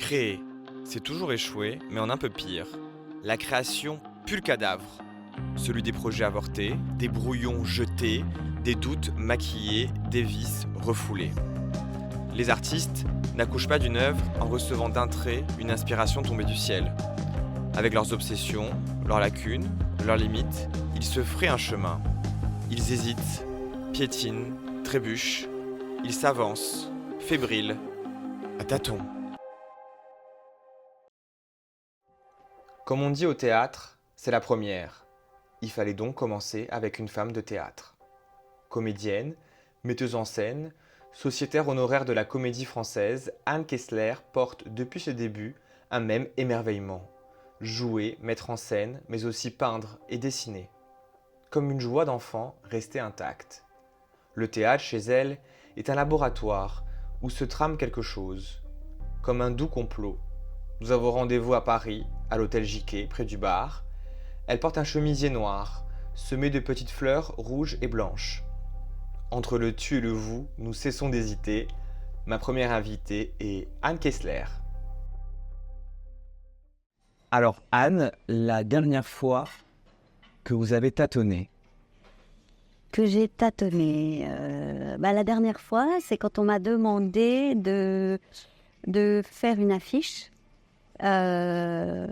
Créer, c'est toujours échouer, mais en un peu pire. La création pue le cadavre. Celui des projets avortés, des brouillons jetés, des doutes maquillés, des vices refoulés. Les artistes n'accouchent pas d'une œuvre en recevant d'un trait une inspiration tombée du ciel. Avec leurs obsessions, leurs lacunes, leurs limites, ils se fraient un chemin. Ils hésitent, piétinent, trébuchent. Ils s'avancent, fébriles, à tâtons. Comme on dit au théâtre, c'est la première. Il fallait donc commencer avec une femme de théâtre. Comédienne, metteuse en scène, sociétaire honoraire de la Comédie Française, Anne Kessler porte depuis ses débuts un même émerveillement. Jouer, mettre en scène, mais aussi peindre et dessiner. Comme une joie d'enfant restée intacte. Le théâtre, chez elle, est un laboratoire où se trame quelque chose. Comme un doux complot. Nous avons rendez-vous à Paris, à l'hôtel Jiquet, près du bar. Elle porte un chemisier noir, semé de petites fleurs rouges et blanches. Entre le tu et le vous, nous cessons d'hésiter. Ma première invitée est Anne Kessler. Alors Anne, la dernière fois que vous avez tâtonné. Que j'ai tâtonné. La dernière fois, c'est quand on m'a demandé de faire une affiche, et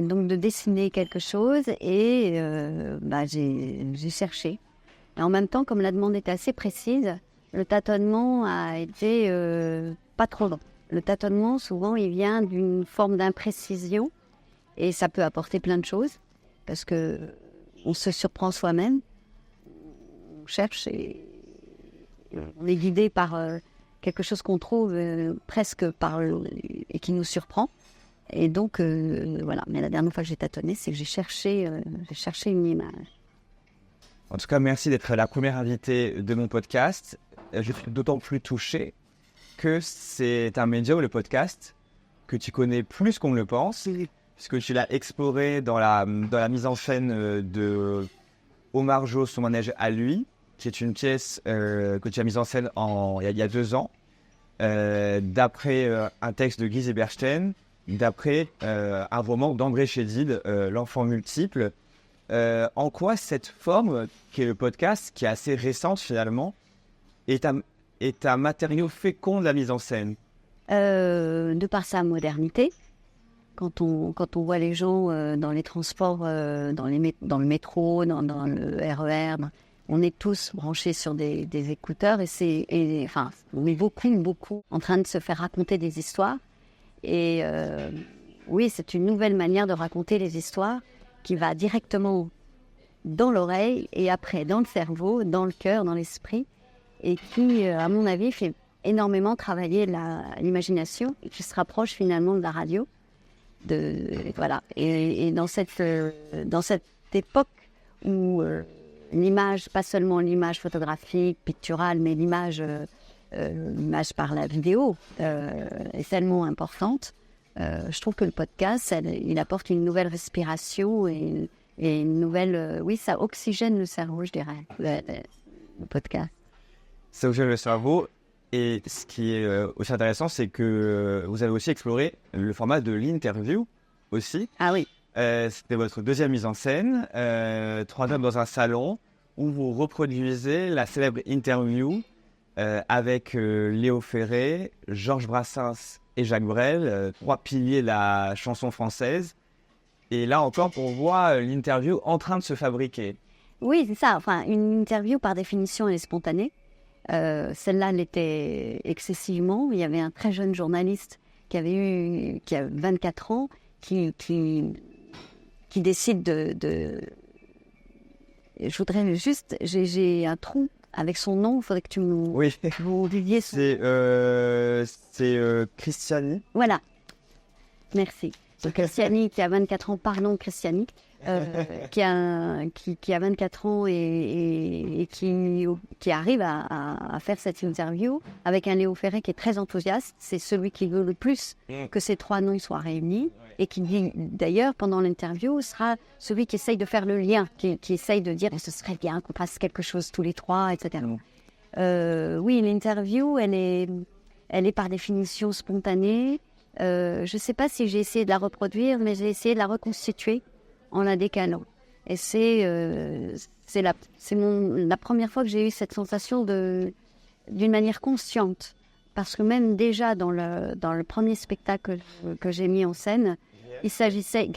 donc de dessiner quelque chose, et j'ai cherché. Et en même temps, comme la demande était assez précise, le tâtonnement a été pas trop long. Le tâtonnement, souvent, il vient d'une forme d'imprécision, et ça peut apporter plein de choses, parce que on se surprend soi-même. On cherche et on est guidé par quelque chose qu'on trouve presque et qui nous surprend. Et donc, voilà. Mais la dernière fois que j'ai tâtonné, c'est que j'ai cherché une image. En tout cas, merci d'être la première invitée de mon podcast. Je suis d'autant plus touché que c'est un médium, le podcast, que tu connais plus qu'on ne le pense, puisque tu l'as exploré dans la mise en scène de Omar Jo, son manège à lui, qui est une pièce que tu as mise en scène il y a 2 ans, d'après un texte de Guy Eberstein, d'après un roman d'André Chédid, L'enfant multiple. En quoi cette forme, qui est le podcast, qui est assez récente finalement, est un matériau fécond de la mise en scène? De par sa modernité, quand on voit les gens dans les transports, dans le métro, dans le RER, on est tous branchés sur des écouteurs et on est beaucoup en train de se faire raconter des histoires. Et oui, c'est une nouvelle manière de raconter les histoires qui va directement dans l'oreille et après dans le cerveau, dans le cœur, dans l'esprit, et qui, à mon avis, fait énormément travailler l'imagination et qui se rapproche finalement de la radio. Voilà. Et dans cette époque où l'image, pas seulement l'image photographique, picturale, mais l'image par la vidéo est tellement importante, je trouve que le podcast, il apporte une nouvelle respiration et une nouvelle... oui, ça oxygène le cerveau, je dirais, le podcast. Ça oxygène le cerveau. Et ce qui est aussi intéressant, c'est que vous avez aussi exploré le format de l'interview aussi. Ah oui. C'était votre deuxième mise en scène, 3 hommes dans un salon, où vous reproduisez la célèbre interview avec Léo Ferré, Georges Brassens et Jacques Brel, 3 piliers de la chanson française. Et là encore, on voit l'interview en train de se fabriquer. Oui, c'est ça. Enfin, une interview, par définition, elle est spontanée. Celle-là l'était excessivement. Il y avait un très jeune journaliste qui a 24 ans, qui décide de... Je voudrais juste... J'ai un trou avec son nom, il faudrait que vous disiez son... C'est Christiani. Voilà. Merci. Donc Christiani qui a 24 ans, pardon Christiani, qui a 24 ans et qui arrive à faire cette interview avec un Léo Ferré qui est très enthousiaste. C'est celui qui veut le plus que ces 3 noms soient réunis et qui, d'ailleurs, pendant l'interview, sera celui qui essaye de faire le lien, qui essaye de dire ce serait bien qu'on fasse quelque chose tous les 3, etc. Oui, l'interview, elle est par définition spontanée. je ne sais pas si j'ai essayé de la reproduire, mais j'ai essayé de la reconstituer en la décalant. Et c'est la première fois que j'ai eu cette sensation d'une manière consciente. Parce que même déjà dans le premier spectacle que j'ai mis en scène, il s'agissait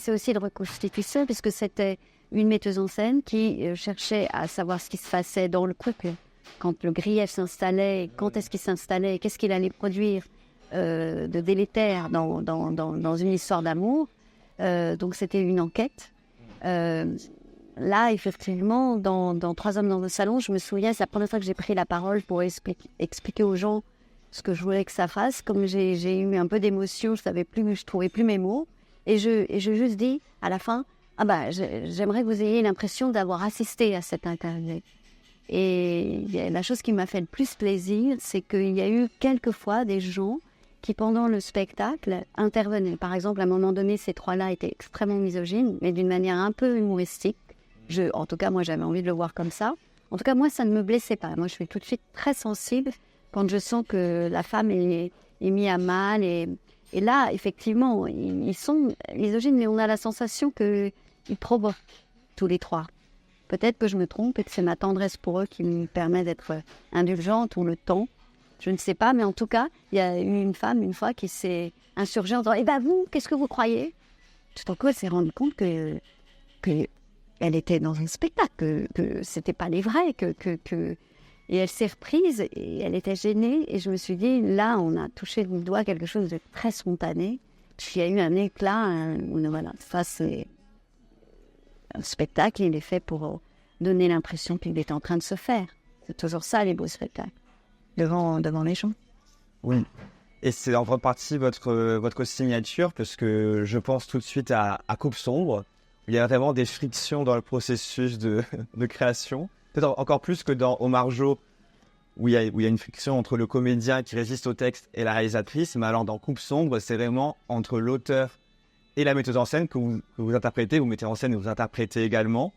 aussi de reconstitution, puisque c'était une metteuse en scène qui cherchait à savoir ce qui se passait dans le couple. Quand le grief s'installait, quand est-ce qu'il s'installait, qu'est-ce qu'il allait produire de délétère dans une histoire d'amour. Donc c'était une enquête. Là, effectivement, dans Trois hommes dans le salon, je me souviens, c'est la première fois que j'ai pris la parole pour expliquer aux gens ce que je voulais que ça fasse. Comme j'ai eu un peu d'émotion, je trouvais plus mes mots. Et je juste dit, à la fin, j'aimerais que vous ayez l'impression d'avoir assisté à cette interview. Et la chose qui m'a fait le plus plaisir, c'est qu'il y a eu quelquefois des gens qui, pendant le spectacle, intervenaient. Par exemple, à un moment donné, ces trois-là étaient extrêmement misogynes, mais d'une manière un peu humoristique. En tout cas, moi, j'avais envie de le voir comme ça. En tout cas, moi, ça ne me blessait pas. Moi, je suis tout de suite très sensible quand je sens que la femme est mise à mal. Et là, effectivement, ils sont misogynes, mais on a la sensation qu'ils provoquent tous les trois. Peut-être que je me trompe et que c'est ma tendresse pour eux qui me permet d'être indulgente ou le temps. Je ne sais pas, mais en tout cas, il y a eu une femme, une fois, qui s'est insurgée en disant « Eh bien, vous, qu'est-ce que vous croyez ?» Tout à coup, elle s'est rendue compte que elle était dans un spectacle, que c'était pas les vrais, et elle s'est reprise et elle était gênée. Et je me suis dit, là, on a touché du doigt quelque chose de très spontané. Puis il y a eu un éclat. Voilà, ça c'est un spectacle. Il est fait pour donner l'impression qu'il est en train de se faire. C'est toujours ça, les beaux spectacles, devant les gens. Oui. Et c'est en grande partie votre signature, parce que je pense tout de suite à Coupe sombre. Il y a vraiment des frictions dans le processus de création. Peut-être encore plus que dans Omar Jo, où il y a une friction entre le comédien qui résiste au texte et la réalisatrice. Mais alors dans Coupe sombre, c'est vraiment entre l'auteur et la metteuse en scène que vous interprétez. Vous mettez en scène et vous interprétez également.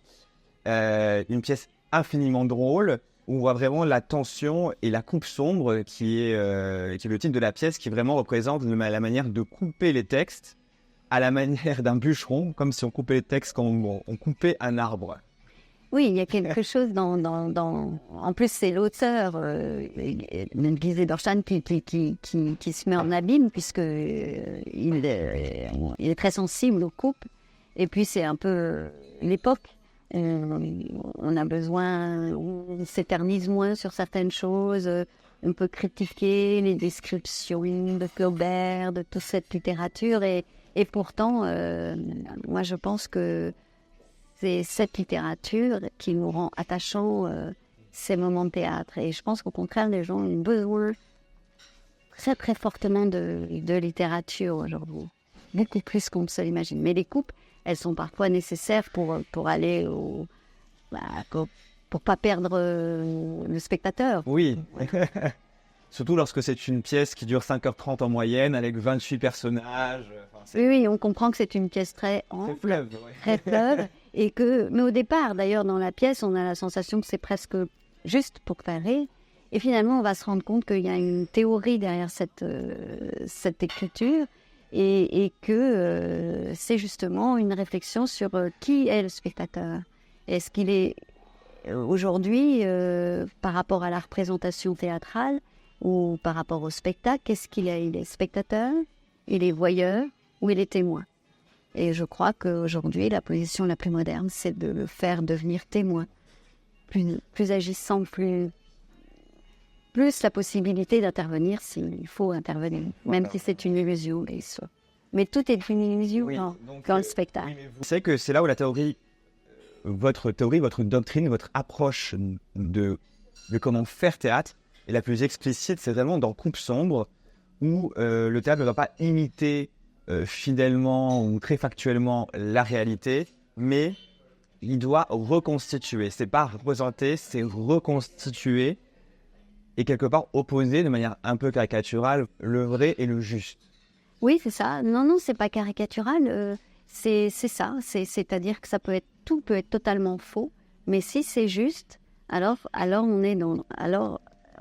Une pièce infiniment drôle, où on voit vraiment la tension et la coupe sombre, qui est le titre de la pièce, qui vraiment représente la manière de couper les textes à la manière d'un bûcheron, comme si on coupait les textes quand on coupait un arbre. Oui, il y a quelque chose En plus, c'est l'auteur, Guy Zederstein, qui se met en abîme, puisqu'il est très sensible aux coupes. Et puis, c'est un peu l'époque. On a besoin, on s'éternise moins sur certaines choses. On peut critiquer les descriptions de Flaubert, de toute cette littérature. Et pourtant, moi, je pense que c'est cette littérature qui nous rend attachants ces moments de théâtre. Et je pense qu'au contraire, les gens ont besoin très, très fortement de littérature aujourd'hui. Beaucoup plus qu'on ne se l'imagine. Mais les coupes, elles sont parfois nécessaires pour aller pour pas perdre le spectateur. Oui. Surtout lorsque c'est une pièce qui dure 5h30 en moyenne, avec 28 personnages. Oui, on comprend que c'est une pièce très fleuve. Très fleuve. Mais au départ, d'ailleurs, dans la pièce, on a la sensation que c'est presque juste pour faire rire. Et finalement, on va se rendre compte qu'il y a une théorie derrière cette écriture et que c'est justement une réflexion sur qui est le spectateur. Est-ce qu'il est aujourd'hui, par rapport à la représentation théâtrale ou par rapport au spectacle, qu'est-ce qu'il est ? Il est spectateur, il est voyeur ou il est témoin ? Et je crois qu'aujourd'hui, la position la plus moderne, c'est de le faire devenir témoin, plus agissant, plus la possibilité d'intervenir s'il faut intervenir, même si c'est une illusion. Mais tout est une illusion dans le spectacle. Vous savez que c'est là où votre théorie, votre doctrine, votre approche de comment faire théâtre est la plus explicite. C'est vraiment dans Coupe sombre, où le théâtre ne va pas imiter fidèlement ou très factuellement la réalité, mais il doit reconstituer. C'est pas représenter, c'est reconstituer et quelque part opposer de manière un peu caricaturale le vrai et le juste. Oui, c'est ça. Non, c'est pas caricatural. C'est ça. C'est-à-dire que tout peut être totalement faux, mais si c'est juste, alors on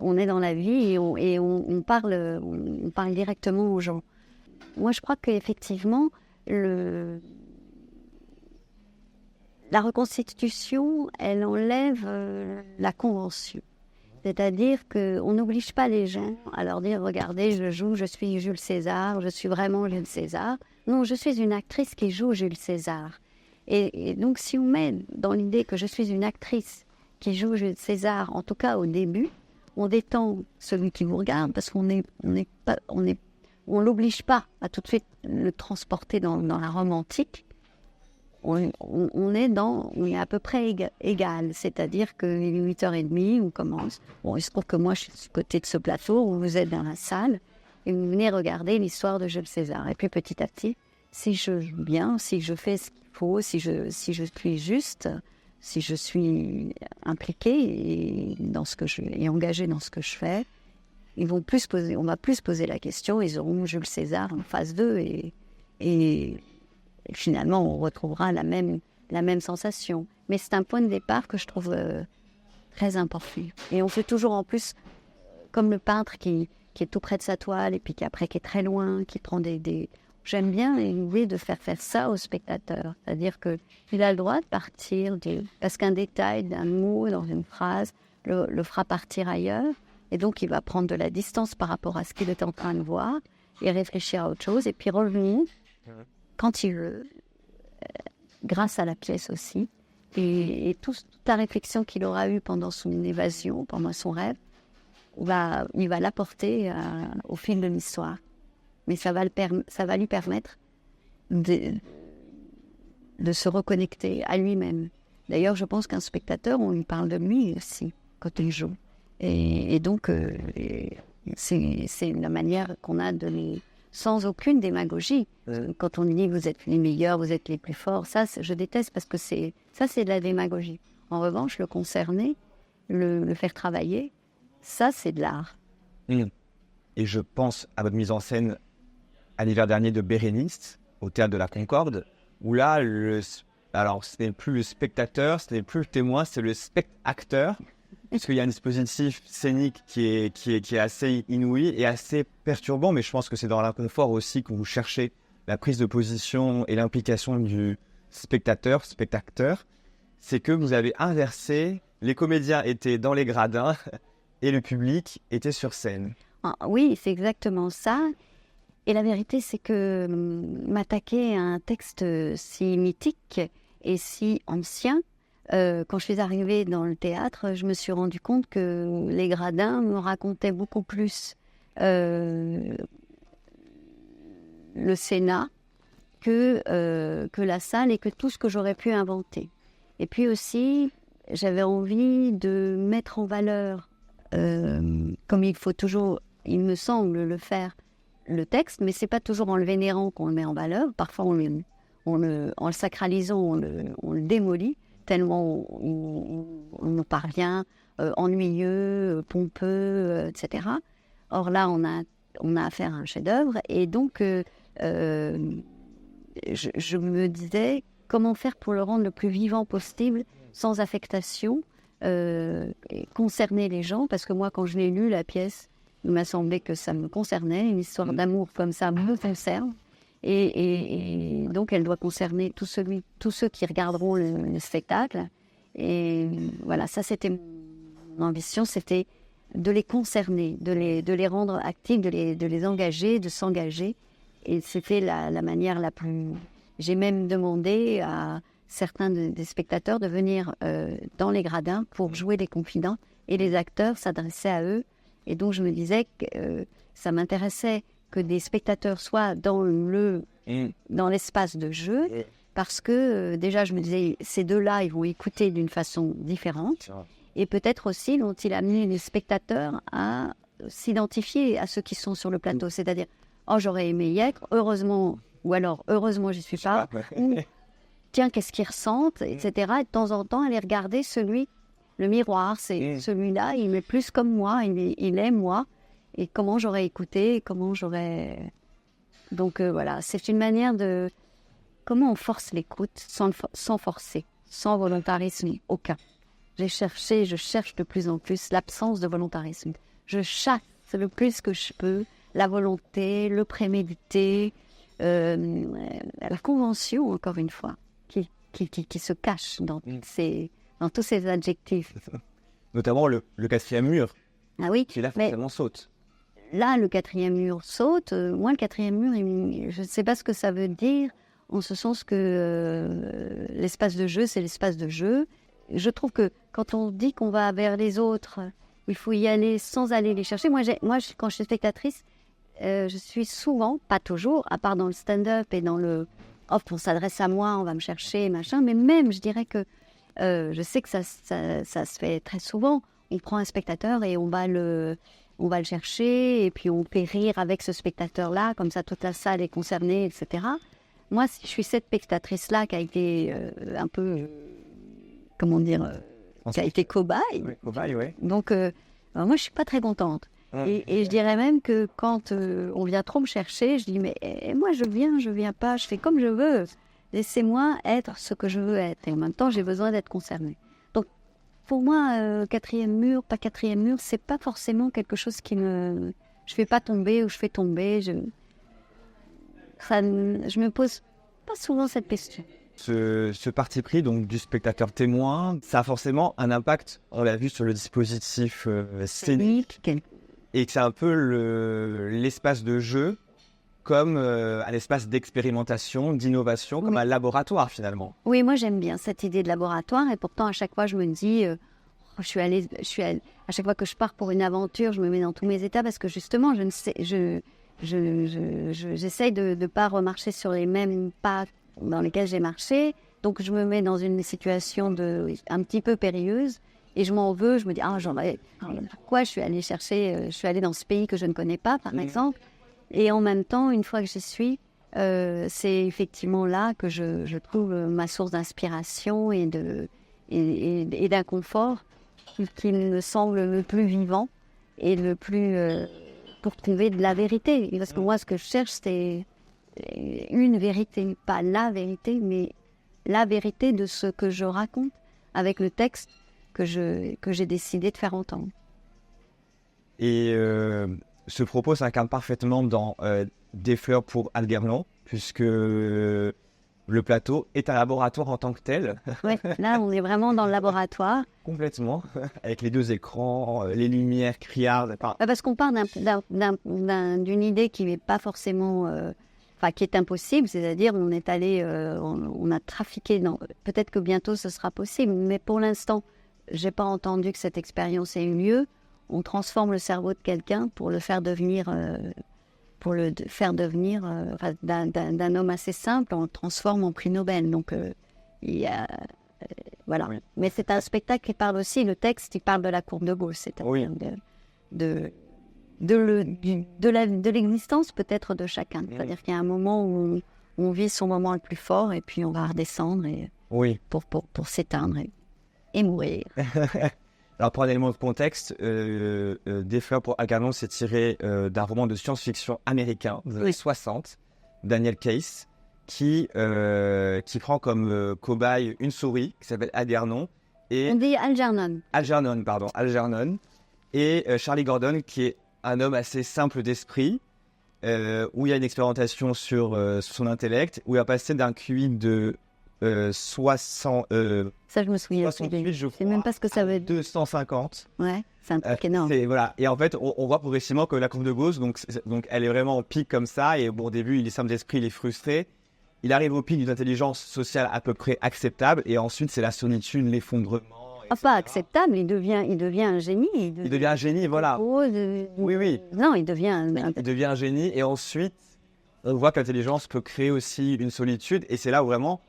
On est dans la vie et on parle directement aux gens. Moi, je crois qu'effectivement, la reconstitution, elle enlève la convention. C'est-à-dire qu'on n'oblige pas les gens à leur dire « Regardez, je joue, je suis Jules César, je suis vraiment Jules César. » Non, je suis une actrice qui joue Jules César. Et donc, si on met dans l'idée que je suis une actrice qui joue Jules César, en tout cas au début, on détend celui qui vous regarde parce qu'on l'oblige pas à tout de suite le transporter dans la Rome antique. On est à peu près égal, c'est-à-dire qu'il est 8h30, on commence. Bon, il se trouve que moi, je suis du côté de ce plateau où vous êtes dans la salle et vous venez regarder l'histoire de Jules César. Et puis petit à petit, si je joue bien, si je fais ce qu'il faut, si je suis juste, si je suis impliquée et engagée dans ce que je fais, on va plus se poser la question, ils auront Jules César en face d'eux et finalement on retrouvera la même sensation. Mais c'est un point de départ que je trouve très important. Et on fait toujours en plus, comme le peintre qui est tout près de sa toile et puis qui est très loin, qui prend des... J'aime bien l'idée de faire ça au spectateur. C'est-à-dire qu'il a le droit de partir, parce qu'un détail d'un mot dans une phrase le fera partir ailleurs. Et donc, il va prendre de la distance par rapport à ce qu'il est en train de voir et réfléchir à autre chose. Et puis revenir quand il veut, grâce à la pièce aussi. Et toute la réflexion qu'il aura eue pendant son évasion, pendant son rêve, il va l'apporter au fil de l'histoire. Mais ça va lui permettre de se reconnecter à lui-même. D'ailleurs, je pense qu'un spectateur, on lui parle de lui aussi quand il joue. Et donc, c'est la manière qu'on a sans aucune démagogie. Quand on dit vous êtes les meilleurs, vous êtes les plus forts, ça, je déteste parce que c'est de la démagogie. En revanche, le concerner, le faire travailler, ça, c'est de l'art. Et je pense à votre mise en scène à l'hiver dernier de Bérénice, au Théâtre de la Concorde, où là, alors ce n'est plus le spectateur, ce n'est plus le témoin, c'est le spectateur, puisqu'il y a un dispositif scénique qui est assez inouï et assez perturbant, mais je pense que c'est dans l'inconfort aussi que vous cherchez la prise de position et l'implication du spectateur, c'est que vous avez inversé, les comédiens étaient dans les gradins et le public était sur scène. Ah, oui, c'est exactement ça. Et la vérité, c'est que m'attaquer à un texte si mythique et si ancien, quand je suis arrivée dans le théâtre, je me suis rendu compte que les gradins me racontaient beaucoup plus le Sénat que la salle et que tout ce que j'aurais pu inventer. Et puis aussi, j'avais envie de mettre en valeur, comme il faut toujours, il me semble, le faire, le texte, mais c'est pas toujours en le vénérant qu'on le met en valeur. Parfois, en le sacralisant, on le démolit, tellement on nous parvient ennuyeux, pompeux, etc. Or là, on a affaire à un chef-d'œuvre, et donc je me disais comment faire pour le rendre le plus vivant possible, sans affectation, et concerner les gens, parce que moi, quand je l'ai lu, la pièce, il m'a semblé que ça me concernait, une histoire d'amour comme ça me concerne, et donc elle doit concerner tous ceux qui regarderont le spectacle. Et voilà, ça c'était mon ambition, c'était de les concerner, de les rendre actifs, de les engager, de s'engager. Et c'était la manière la plus... J'ai même demandé à certains des spectateurs de venir dans les gradins pour jouer les confidents, et les acteurs s'adressaient à eux. Et donc je me disais que ça m'intéressait que des spectateurs soient dans l'espace de jeu, parce que déjà je me disais, ces deux-là, ils vont écouter d'une façon différente, et peut-être aussi vont-ils amener les spectateurs à s'identifier à ceux qui sont sur le plateau, c'est-à-dire « Oh, j'aurais aimé y être, heureusement », ou alors « Heureusement, j'y suis pas », ou « Tiens, qu'est-ce qu'ils ressentent », etc. Et de temps en temps, aller regarder le miroir, c'est celui-là, il est plus comme moi, il est moi, et comment j'aurais écouté, comment j'aurais... Donc voilà, c'est une manière de... Comment on force l'écoute sans forcer, sans volontarisme aucun. Je cherche de plus en plus l'absence de volontarisme. je chasse le plus que je peux la volonté, le prémédité, la convention, encore une fois, qui se cache dans tous ces adjectifs. Notamment le quatrième mur, Ah oui, qui là mais forcément saute. là, le quatrième mur saute. Moi, le quatrième mur, je ne sais pas ce que ça veut dire, en ce sens que l'espace de jeu, c'est l'espace de jeu. Je trouve que quand on dit qu'on va vers les autres, il faut y aller sans aller les chercher. Moi, quand je suis spectatrice, je suis souvent, pas toujours, à part dans le stand-up et dans le « off, on s'adresse à moi, on va me chercher, machin », mais même, je dirais que je sais que ça se fait très souvent. On prend un spectateur et on va le chercher et puis on fait rire avec ce spectateur-là, comme ça toute la salle est concernée, etc. Moi, je suis cette spectatrice-là qui a été un peu, comment dire, qui a été cobaye. Oui, cobaye, oui. Donc, moi, je ne suis pas très contente. Et je dirais même que quand on vient trop me chercher, je dis, mais moi, je viens pas, je fais comme je veux. Laissez-moi être ce que je veux être. Et en même temps, j'ai besoin d'être concernée. Donc, pour moi, quatrième mur, pas quatrième mur, c'est pas forcément quelque chose qui me... Je fais pas tomber ou je fais tomber. Je me pose pas souvent cette question. Ce parti pris donc, du spectateur témoin, ça a forcément un impact, on l'a vu, sur le dispositif scénique. Et que c'est un peu l'espace de jeu comme un espace d'expérimentation, d'innovation, comme un laboratoire finalement. Oui, moi j'aime bien cette idée de laboratoire et pourtant à chaque fois je me dis, à chaque fois que je pars pour une aventure, je me mets dans tous mes états parce que justement j'essaye de ne pas remarcher sur les mêmes pas dans lesquels j'ai marché, donc je me mets dans une situation un petit peu périlleuse. Et je m'en veux, je me dis, pourquoi je suis allée dans ce pays que je ne connais pas, par exemple. Et en même temps, une fois que j'y suis, c'est effectivement là que je trouve ma source d'inspiration et d'inconfort qui me semble le plus vivant et le plus pour trouver de la vérité. Parce que moi, ce que je cherche, c'est une vérité, pas la vérité, mais la vérité de ce que je raconte avec le texte que j'ai décidé de faire entendre. Et ce propos s'incarne parfaitement dans Des fleurs pour Algernon, puisque le plateau est un laboratoire en tant que tel. Oui, là on est vraiment dans le laboratoire. Complètement, avec les deux écrans, les lumières criardes. Parce qu'on part d'une idée qui n'est pas forcément... qui est impossible, c'est-à-dire on est allé, on a trafiqué. Peut-être que bientôt ce sera possible, mais pour l'instant... Je n'ai pas entendu que cette expérience ait eu lieu. On transforme le cerveau de quelqu'un pour le faire devenir, d'un homme assez simple, on le transforme en prix Nobel. Donc, voilà. Oui. Mais c'est un spectacle qui parle aussi, le texte, il parle de la courbe de Gauss, c'est-à-dire de l'existence peut-être de chacun. C'est-à-dire qu'il y a un moment où on vit son moment le plus fort et puis on va redescendre pour s'éteindre. Et mourir. Alors, pour un élément de contexte, Des fleurs pour Algernon, c'est tiré d'un roman de science-fiction américain des années 60, Daniel Case, qui prend comme cobaye une souris qui s'appelle Algernon. On dit Algernon. Algernon. Et Charlie Gordon, qui est un homme assez simple d'esprit, où il y a une expérimentation sur son intellect, où il a passé d'un QI de 60... ça, je me souviens. 68, je crois. Je sais même pas ce que ça veut dire. 250. Ouais, c'est un truc énorme. Voilà. Et en fait, on voit progressivement que la courbe de Gauss, donc elle est vraiment en pic comme ça. Et bon, au début, il est simple d'esprit, il est frustré. Il arrive au pic d'une intelligence sociale à peu près acceptable. Et ensuite, c'est la solitude, l'effondrement. Pas acceptable, il devient un génie. Il devient un génie, voilà. Oui. Non, il devient Il devient un génie. Et ensuite, on voit que l'intelligence peut créer aussi une solitude. Et c'est là où vraiment...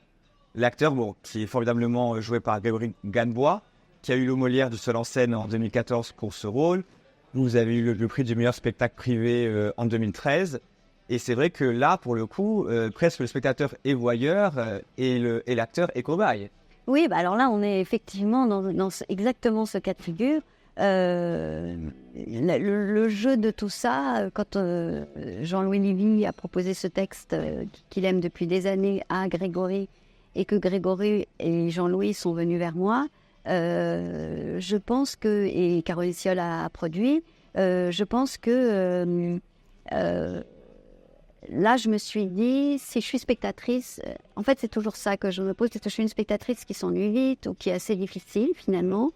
L'acteur, qui est formidablement joué par Grégory Ganbois, qui a eu le Molière du seul en scène en 2014 pour ce rôle. Vous avez eu le prix du meilleur spectacle privé en 2013. Et c'est vrai que là, pour le coup, presque le spectateur est voyeur et l'acteur est cobaye. Oui, alors là, on est effectivement dans exactement ce cas de figure. Le jeu de tout ça, quand Jean-Louis Lévy a proposé ce texte qu'il aime depuis des années à Grégory, et que Grégory et Jean-Louis sont venus vers moi, je pense que, et Caroline Siol a produit, je pense que là, je me suis dit, si je suis spectatrice, en fait, c'est toujours ça que je me pose, est-ce que je suis une spectatrice qui s'ennuie vite ou qui est assez difficile, finalement.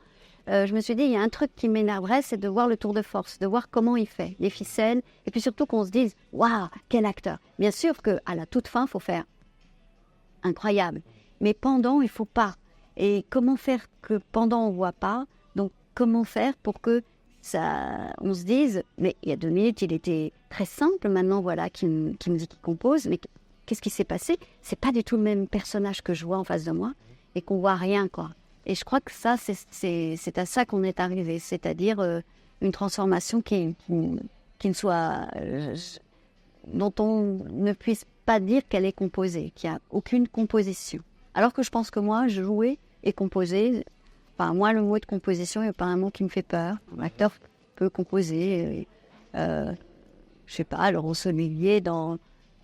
Je me suis dit, il y a un truc qui m'énerverait, c'est de voir le tour de force, de voir comment il fait, les ficelles, et puis surtout qu'on se dise, waouh, quel acteur. Bien sûr qu'à la toute fin, il faut faire incroyable, mais pendant, il ne faut pas. Et comment faire que pendant, on ne voit pas? Donc, comment faire pour que ça, on se dise, mais il y a 2 minutes, il était très simple, maintenant, voilà, qui me dit qu'il compose, mais qu'est-ce qui s'est passé? C'est pas du tout le même personnage que je vois en face de moi, et qu'on voit rien, quoi. Et je crois que ça, c'est à ça qu'on est arrivé, c'est-à-dire une transformation qui ne soit... dont on ne puisse pas dire qu'elle est composée, qu'il n'y a aucune composition. Alors que je pense que moi, jouer et composer, enfin, moi, le mot de composition n'est pas un mot qui me fait peur. L'acteur peut composer. Je sais pas, Laurence Olivier dans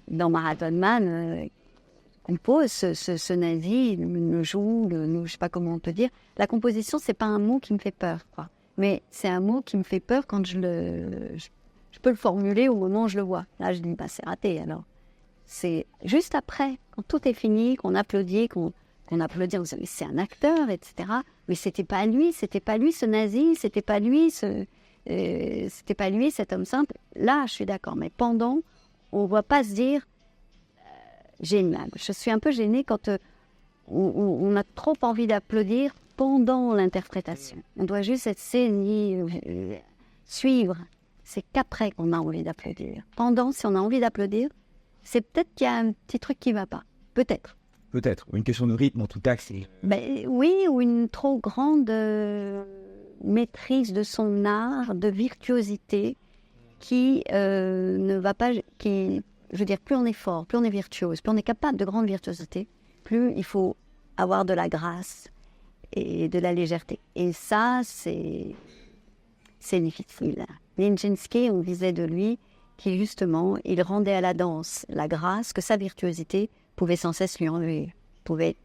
Marathon Man compose ce nazi, le joue, je sais pas comment on peut dire. La composition, c'est pas un mot qui me fait peur, quoi. Mais c'est un mot qui me fait peur quand je peux le formuler au moment où je le vois. Là, je dis, bah, c'est raté, alors. C'est juste après, quand tout est fini, qu'on applaudit, qu'on applaudit, on se dit, mais c'est un acteur, etc. Mais c'était pas lui ce nazi, c'était pas lui cet homme simple. Là, je suis d'accord, mais pendant, on ne va pas se dire génial. Je suis un peu gênée quand on a trop envie d'applaudir pendant l'interprétation. On doit juste être saigné, suivre. C'est qu'après qu'on a envie d'applaudir. Pendant, si on a envie d'applaudir, c'est peut-être qu'il y a un petit truc qui ne va pas. Peut-être. Peut-être. Une question de rythme, en tout cas. Oui, ou une trop grande maîtrise de son art, de virtuosité, qui ne va pas... je veux dire, plus on est fort, plus on est virtuose, plus on est capable de grande virtuosité, plus il faut avoir de la grâce et de la légèreté. Et ça, c'est difficile. Nijinsky, on disait de lui, qui justement, il rendait à la danse la grâce que sa virtuosité pouvait sans cesse lui enlever, pouvait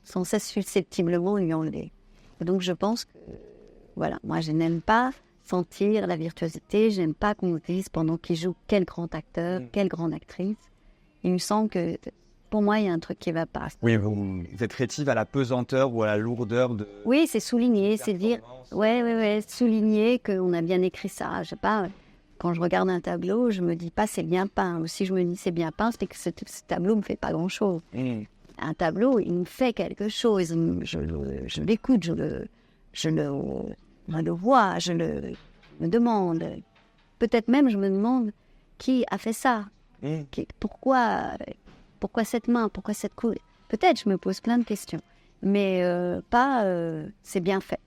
sans cesse susceptiblement lui enlever. Et donc je pense que, voilà, moi je n'aime pas sentir la virtuosité, j'aime pas qu'on me dise pendant qu'il joue quel grand acteur, quelle grande actrice. Il me semble que, pour moi, il y a un truc qui ne va pas. Oui, vous êtes rétive à la pesanteur ou à la lourdeur de... Oui, c'est souligner, c'est dire, ouais, souligner qu'on a bien écrit ça. Je sais pas, quand je regarde un tableau, je me dis pas c'est bien peint. Ou si je me dis c'est bien peint, c'est que ce tableau me fait pas grand-chose. Un tableau, il me fait quelque chose. Je l'écoute, je le vois, me demande. Peut-être même, je me demande qui a fait ça. Pourquoi cette main, pourquoi cette coude? Peut-être, je me pose plein de questions. Mais pas, c'est bien fait.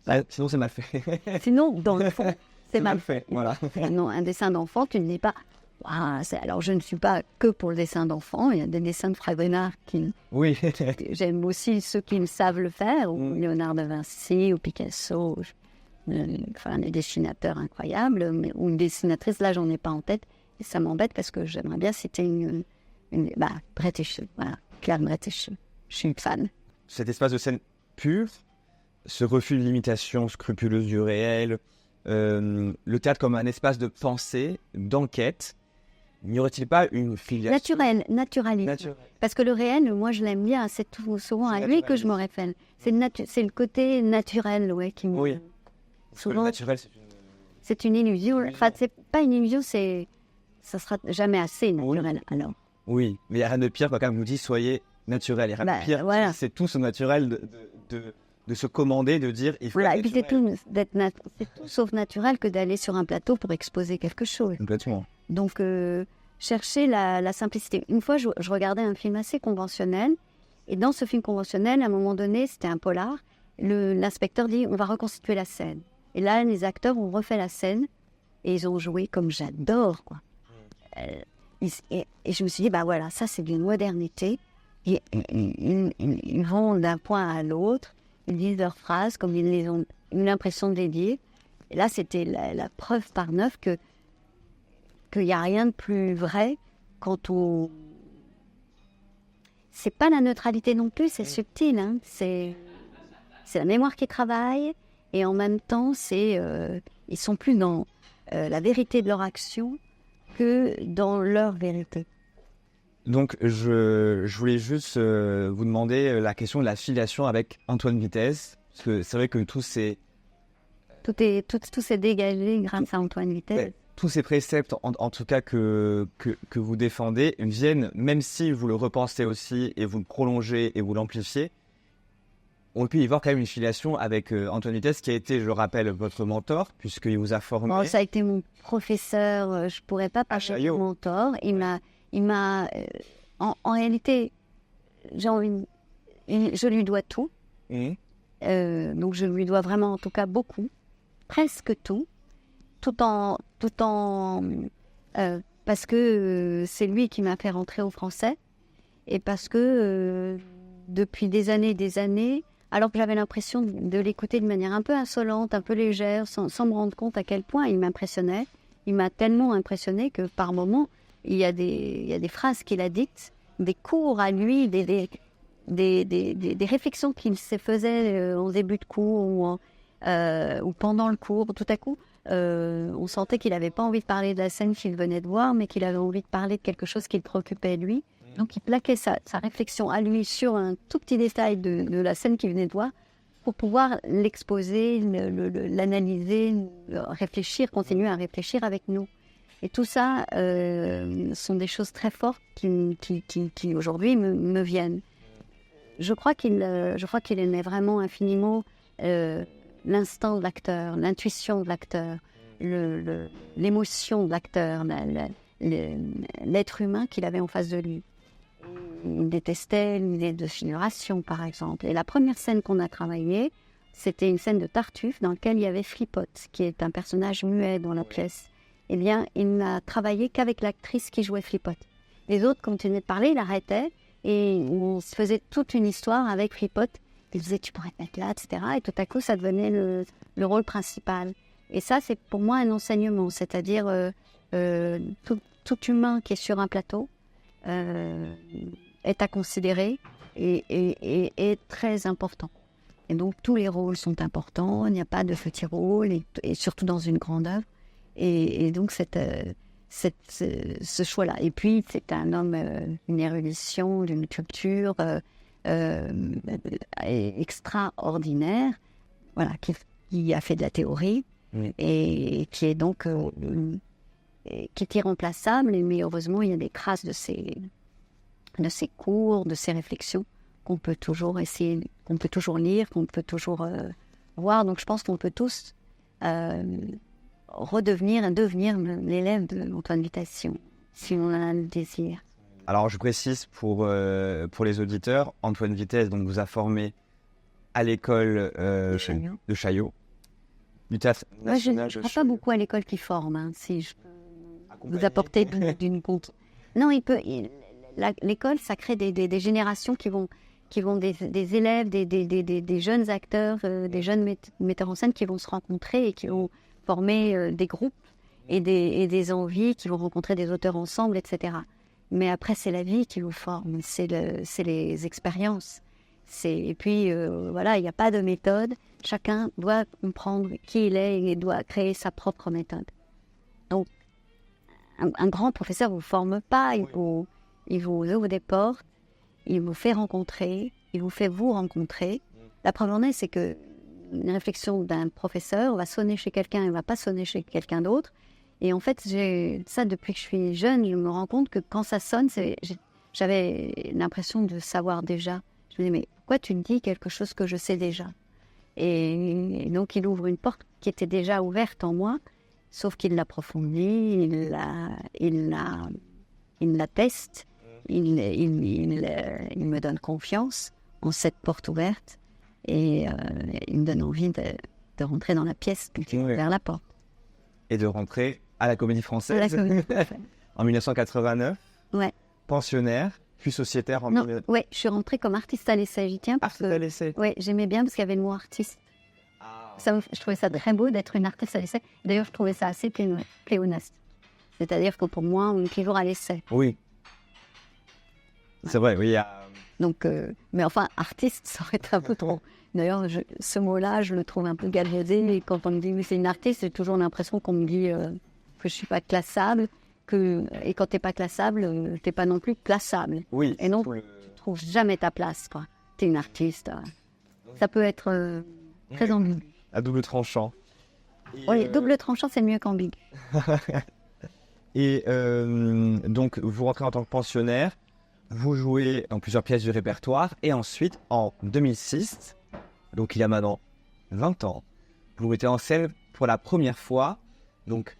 Ah, sinon, c'est mal fait. Sinon, dans le fond, c'est mal fait. Voilà. Non, un dessin d'enfant, tu ne dis pas... Ah, alors, je ne suis pas que pour le dessin d'enfant. Il y a des dessins de Fragonard qui... Oui. J'aime aussi ceux qui le savent le faire, ou Léonard de Vinci, ou Picasso, enfin, des dessinateurs incroyables, ou une dessinatrice, là, j'en ai pas en tête. Et ça m'embête parce que j'aimerais bien citer Bret Easton, voilà, Claire Bret Easton. Je suis une fan. Cet espace de scène pur, ce refus de l'imitation scrupuleuse du réel, le théâtre comme un espace de pensée, d'enquête, n'y aurait-il pas une filiation naturaliste. Parce que le réel, moi je l'aime bien, c'est souvent à lui que je me réfère. C'est le côté naturel, ouais, qui me... Oui. Souvent, le naturel, c'est une illusion. Enfin, c'est pas une illusion, ça sera jamais assez naturel. Oui. Alors. Oui, mais il n'y a rien de pire quand quelqu'un nous dit soyez naturel. Il n'y a rien de pire. Voilà. C'est tout ce naturel de se commander, de dire il faut voilà, être et puis c'est tout sauf naturel que d'aller sur un plateau pour exposer quelque chose. Complètement. Donc, chercher la simplicité. Une fois, je regardais un film assez conventionnel, et dans ce film conventionnel, à un moment donné, c'était un polar, l'inspecteur dit, on va reconstituer la scène. Et là, les acteurs ont refait la scène, et ils ont joué comme j'adore, quoi. Et je me suis dit, bah voilà, ça c'est d'une modernité. Ils vont d'un point à l'autre, ils disent leurs phrases comme ils ont eu l'impression de les dire. Et là, c'était la preuve par neuf qu'il n'y a rien de plus vrai quand on... C'est pas la neutralité non plus, c'est subtil, hein. C'est la mémoire qui travaille, et en même temps, c'est Ils sont plus dans la vérité de leur action que dans leur vérité. Donc, je voulais juste vous demander la question de la filiation avec Antoine Vitesse. Parce que c'est vrai que tout s'est dégagé grâce à Antoine Vitesse. Ouais, tous ces préceptes, en tout cas que vous défendez, viennent, même si vous le repensez aussi et vous le prolongez et vous l'amplifiez, on peut y voir quand même une filiation avec Antoine Vitesse, qui a été, je le rappelle, votre mentor, puisqu'il vous a formé. Bon, ça a été mon professeur, je ne pourrais pas parler de Chaillot. mentor. En réalité, je lui dois tout. Mmh. Donc je lui dois vraiment, en tout cas, beaucoup, presque tout, parce que c'est lui qui m'a fait rentrer au français, et parce que depuis des années, alors que j'avais l'impression de l'écouter de manière un peu insolente, un peu légère, sans me rendre compte à quel point il m'impressionnait. Il m'a tellement impressionné que par moments, il y a des phrases qu'il a dites, des cours à lui, des réflexions qu'il se faisait en début de cours ou pendant le cours. Tout à coup, on sentait qu'il n'avait pas envie de parler de la scène qu'il venait de voir, mais qu'il avait envie de parler de quelque chose qui le préoccupait lui. Donc il plaquait sa réflexion à lui sur un tout petit détail de la scène qu'il venait de voir pour pouvoir l'exposer, l'analyser, réfléchir, continuer à réfléchir avec nous. Et tout ça sont des choses très fortes qui aujourd'hui me viennent. Je crois qu'il aimait vraiment infiniment l'instinct de l'acteur, l'intuition de l'acteur, l'émotion de l'acteur, l'être humain qu'il avait en face de lui. Il détestait l'idée de figuration, par exemple. Et la première scène qu'on a travaillée, c'était une scène de Tartuffe dans laquelle il y avait Fripotte, qui est un personnage muet dans la pièce. Eh bien, il n'a travaillé qu'avec l'actrice qui jouait Fripotte. Les autres continuaient de parler, il arrêtait, et on se faisait toute une histoire avec Fripotte. Il disait, tu pourrais te mettre là, etc. Et tout à coup, ça devenait le rôle principal. Et ça, c'est pour moi un enseignement, c'est-à-dire tout humain qui est sur un plateau est à considérer et est très important. Et donc, tous les rôles sont importants, il n'y a pas de petits rôles, et surtout dans une grande œuvre. Et donc, ce choix-là. Et puis, c'est un homme, une érudition, d'une culture extraordinaire, voilà, qui a fait de la théorie, oui. Et qui est donc qui est irremplaçable. Mais heureusement, il y a des traces de ses cours, de ses réflexions qu'on peut toujours essayer, qu'on peut toujours lire, qu'on peut toujours voir. Donc, je pense qu'on peut tous devenir l'élève d'Antoine Vitesse si on a le désir. Alors, je précise pour les auditeurs, Antoine Vitesse donc, vous a formé à l'école de Chaillot. Du théâtre national. Je ne crois pas beaucoup à l'école qui forme, hein, si je peux vous apporter d'une compte. Non, l'école, ça crée des générations qui vont des élèves, des jeunes acteurs, des jeunes metteurs en scène qui vont se rencontrer et qui vont former des groupes et des envies, qui vont rencontrer des auteurs ensemble, etc. Mais après, c'est la vie qui vous forme, c'est les expériences. Et puis, voilà, il n'y a pas de méthode. Chacun doit comprendre qui il est et doit créer sa propre méthode. Donc, un grand professeur ne vous forme pas, il vous ouvre des portes, il vous fait rencontrer, il vous fait vous rencontrer. La preuve en est, c'est que une réflexion d'un professeur va sonner chez quelqu'un et ne va pas sonner chez quelqu'un d'autre. Et en fait, ça depuis que je suis jeune, je me rends compte que quand ça sonne, j'avais l'impression de savoir déjà. Je me dis, mais pourquoi tu me dis quelque chose que je sais déjà ? Et donc, il ouvre une porte qui était déjà ouverte en moi, sauf qu'il l'approfondit, il la teste, il me donne confiance en cette porte ouverte et il me donne envie de rentrer dans la pièce vers la porte. Et de rentrer à la Comédie Française, en 1989, ouais. Pensionnaire, puis sociétaire en... Oui, je suis rentrée comme artiste à l'essai, j'y tiens. Artiste à l'essai. Oui, j'aimais bien parce qu'il y avait le mot artiste. Je trouvais ça très beau d'être une artiste à l'essai. D'ailleurs, je trouvais ça assez pléonasme. C'est-à-dire que pour moi, on est toujours à l'essai. Oui. Ouais. C'est vrai, oui. Donc, mais enfin, artiste, ça aurait été un peu trop. D'ailleurs, ce mot-là, je le trouve un peu galvaudé. Et quand on me dit oui, c'est une artiste, j'ai toujours l'impression qu'on me dit que je suis pas classable. Et quand t'es pas classable, t'es pas non plus plaçable. Oui. Et non, tu trouves jamais ta place, quoi. T'es une artiste. Ça peut être très ambigu. À double tranchant. Oui, double tranchant, c'est mieux qu'ambigu. Et donc, vous rentrez en tant que pensionnaire, vous jouez dans plusieurs pièces du répertoire, et ensuite, en 2006, donc il y a maintenant 20 ans, vous mettez en scène pour la première fois, donc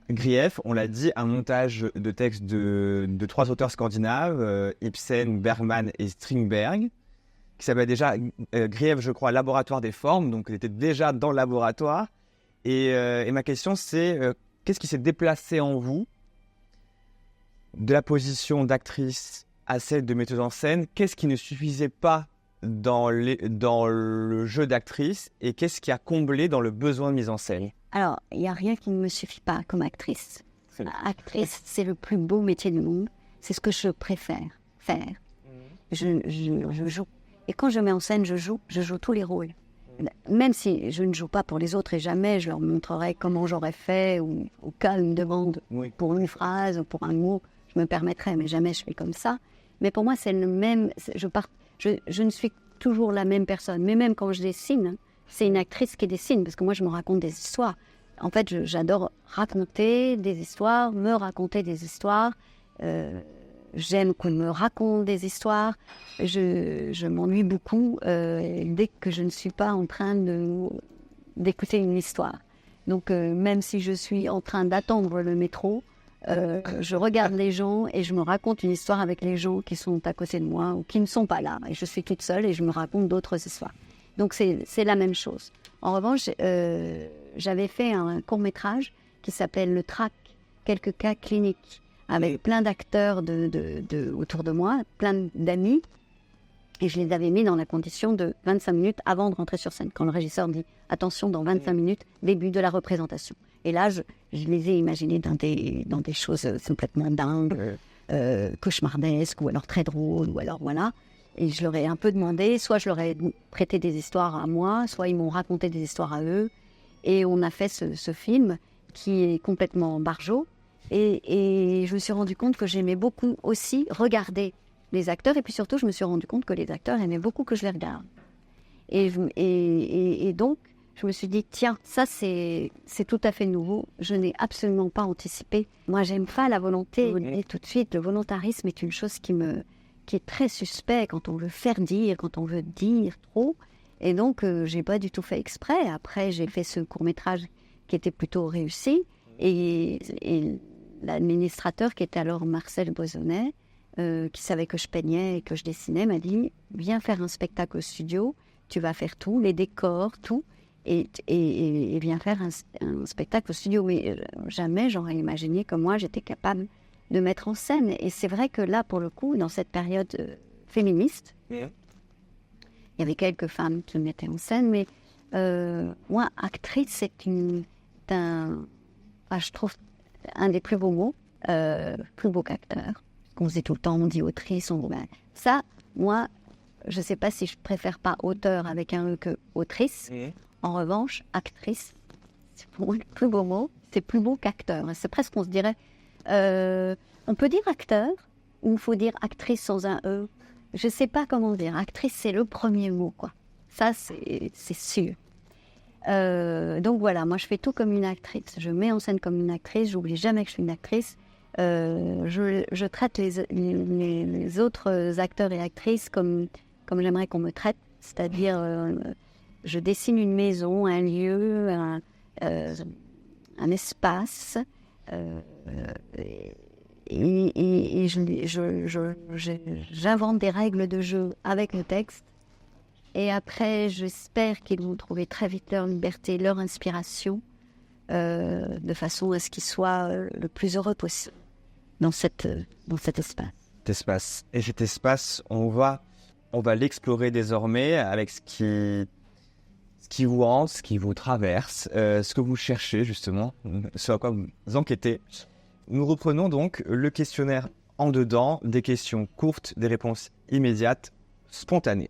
Grief, on l'a dit, un montage de textes de 3 auteurs scandinaves, Ibsen, Bergman et Strindberg, qui s'appelle déjà Grief, je crois, Laboratoire des formes, donc il était déjà dans le laboratoire. Et ma question, c'est qu'est-ce qui s'est déplacé en vous de la position d'actrice à celle de metteuse en scène? Qu'est-ce qui ne suffisait pas dans le jeu d'actrice et qu'est-ce qui a comblé dans le besoin de mise en scène? Alors, il n'y a rien qui ne me suffit pas comme actrice. Actrice, c'est le plus beau métier du monde. C'est ce que je préfère faire. Je joue. Et quand je mets en scène, je joue tous les rôles. Même si je ne joue pas pour les autres et jamais je leur montrerai comment j'aurais fait ou au cas où ils me demandent pour une phrase ou pour un mot, je me permettrai, mais jamais je fais comme ça. Mais pour moi, c'est le même. Je ne suis toujours la même personne. Mais même quand je dessine, c'est une actrice qui dessine parce que moi, je me raconte des histoires. En fait, j'adore raconter des histoires, me raconter des histoires. J'aime qu'on me raconte des histoires. Je m'ennuie beaucoup dès que je ne suis pas en train d'écouter une histoire. Donc, même si je suis en train d'attendre le métro, je regarde les gens et je me raconte une histoire avec les gens qui sont à côté de moi ou qui ne sont pas là. Et je suis toute seule et je me raconte d'autres histoires. Donc, c'est la même chose. En revanche, j'avais fait un court-métrage qui s'appelle « Le Trac, quelques cas cliniques ». Avec plein d'acteurs autour de moi, plein d'amis. Et je les avais mis dans la condition de 25 minutes avant de rentrer sur scène. Quand le régisseur dit « Attention, dans 25 minutes, début de la représentation ». Et là, je les ai imaginés dans des choses complètement dingues, cauchemardesques, ou alors très drôles, ou alors voilà. Et je leur ai un peu demandé, soit je leur ai prêté des histoires à moi, soit ils m'ont raconté des histoires à eux. Et on a fait ce film qui est complètement barjot. Et je me suis rendu compte que j'aimais beaucoup aussi regarder les acteurs. Et puis surtout, je me suis rendu compte que les acteurs aimaient beaucoup que je les regarde. Et donc, je me suis dit, tiens, ça c'est tout à fait nouveau. Je n'ai absolument pas anticipé. Moi, j'aime pas la volonté. Et tout de suite, le volontarisme est une chose qui est très suspect quand on veut faire dire, quand on veut dire trop. Et donc, j'ai pas du tout fait exprès. Après, j'ai fait ce court-métrage qui était plutôt réussi. Et l'administrateur, qui était alors Marcel Boisonnet, qui savait que je peignais et que je dessinais, m'a dit « Viens faire un spectacle au studio, tu vas faire tout, les décors, tout, et viens faire un spectacle au studio. » Mais jamais j'aurais imaginé que moi, j'étais capable de mettre en scène. Et c'est vrai que là, pour le coup, dans cette période féministe, il y avait quelques femmes qui mettaient en scène, mais moi, actrice, c'est je trouve un des plus beaux mots, plus beau qu'acteur. On dit tout le temps, on dit autrice, ça, moi, je ne sais pas si je préfère pas auteur avec un E que autrice. En revanche, actrice, c'est pour moi le plus beau mot, c'est plus beau qu'acteur. C'est presque, on se dirait, on peut dire acteur, ou il faut dire actrice sans un E. Je ne sais pas comment dire. Actrice, c'est le premier mot, quoi. Ça, c'est sûr. Donc voilà, moi je fais tout comme une actrice. Je mets en scène comme une actrice, j'oublie jamais que je suis une actrice. Je traite les autres acteurs et actrices comme j'aimerais qu'on me traite. C'est-à-dire, je dessine une maison, un lieu, un espace. Et j'invente des règles de jeu avec le texte. Et après, j'espère qu'ils vont trouver très vite leur liberté, leur inspiration, de façon à ce qu'ils soient le plus heureux possible dans cet espace. Et cet espace, on va l'explorer désormais avec ce qui vous hante, ce qui vous traverse, ce que vous cherchez justement, ce à quoi vous enquêtez. Nous reprenons donc le questionnaire en dedans, des questions courtes, des réponses immédiates. spontané.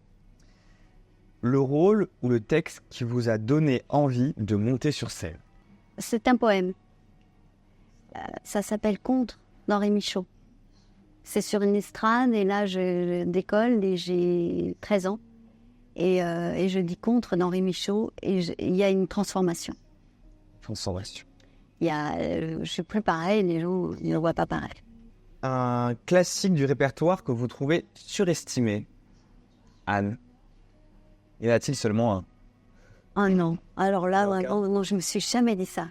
Le rôle ou le texte qui vous a donné envie de monter sur scène. C'est un poème. Ça s'appelle Contre d'Henri Michaud. C'est sur une estrade et là je décolle et j'ai 13 ans. Et je dis Contre d'Henri Michaud et il y a une transformation. Transformation. Je ne suis plus pareil, les gens ne le voient pas pareil. Un classique du répertoire que vous trouvez surestimé. Anne. Y en a-t-il seulement un? Ah non, alors là, Okay. vraiment, non, je me suis jamais dit ça.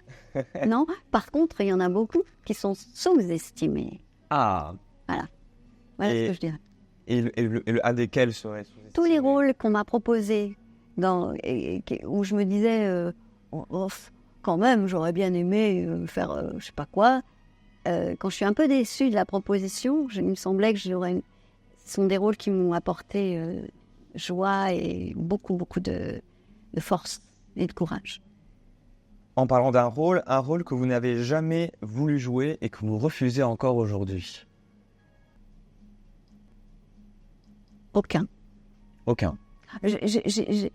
Non, par contre, il y en a beaucoup qui sont sous-estimés. Ah. Voilà Et- ce que je dirais. Et un desquels serait sous-estimé? Tous les rôles qu'on m'a proposés, où je me disais, quand même, j'aurais bien aimé faire je sais pas quoi. Quand je suis un peu déçue de la proposition, il me semblait que ce sont des rôles qui m'ont apporté joie et beaucoup, beaucoup de force et de courage. En parlant d'un rôle que vous n'avez jamais voulu jouer et que vous refusez encore aujourd'hui. Aucun. Aucun. Il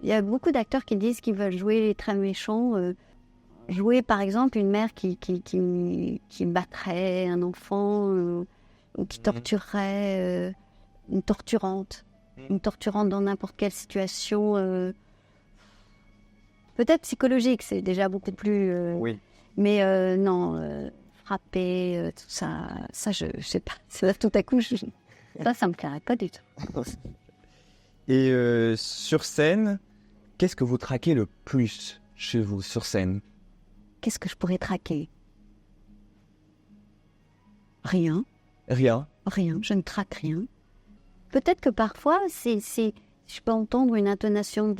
y a beaucoup d'acteurs qui disent qu'ils veulent jouer les très méchants. Jouer, par exemple, une mère qui battrait un enfant ou qui torturerait une torturante. Une torturante dans n'importe quelle situation. Peut-être psychologique, c'est déjà beaucoup plus... Oui. Mais non, frapper, tout ça, je sais pas. Ça, tout à coup, ça me plairait pas du tout. Et sur scène, qu'est-ce que vous traquez le plus chez vous sur scène? Qu'est-ce que je pourrais traquer? Rien, Rien. je ne traque rien. Peut-être que parfois, je peux entendre une intonation